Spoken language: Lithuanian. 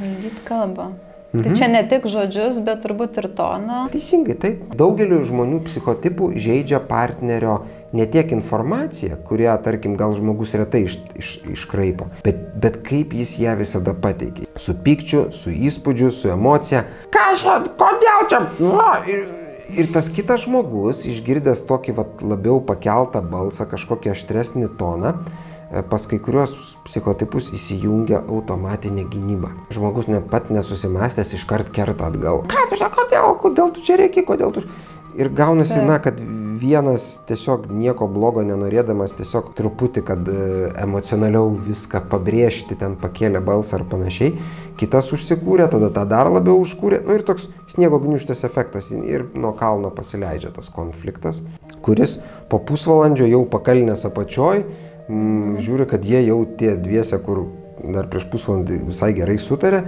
Valdyt kalbą. Tai čia ne tik žodžius, bet turbūt ir toną. Teisingai, taip. Daugeliu žmonių psichotipų žaidžia partnerio ne tiek informacija, kurią, tarkim, gal žmogus retai iškraipo, bet kaip jis ją visada pateikia. Su pykčiu, su įspūdžiu, su emocija. Ką čia, kodėl čia? Ir tas kitas žmogus, išgirdęs tokį labiau pakeltą balsą, kažkokį aštresnį toną, pas kai kuriuos psichotipus įsijungia automatinė gynyba. Žmogus net pat nesusimąstęs iškart kerta atgal. Ką tu čia, kodėl tu čia reikia, kodėl tu... Ir gaunasi, kad vienas tiesiog nieko blogo nenorėdamas, tiesiog truputį, kad emocionaliau viską pabrėžti, ten pakėlė balsą ar panašiai. Kitas užsikūrė, tada tą dar labiau užkūrė. Ir toks sniego gniūžtės efektas ir nuo kalno pasileidžia tas konfliktas, kuris po pusvalandžio jau pakalnės apačioj, žiūri, kad jie jau tie dviese, kur dar prieš pusvalandį visai gerai sutarė,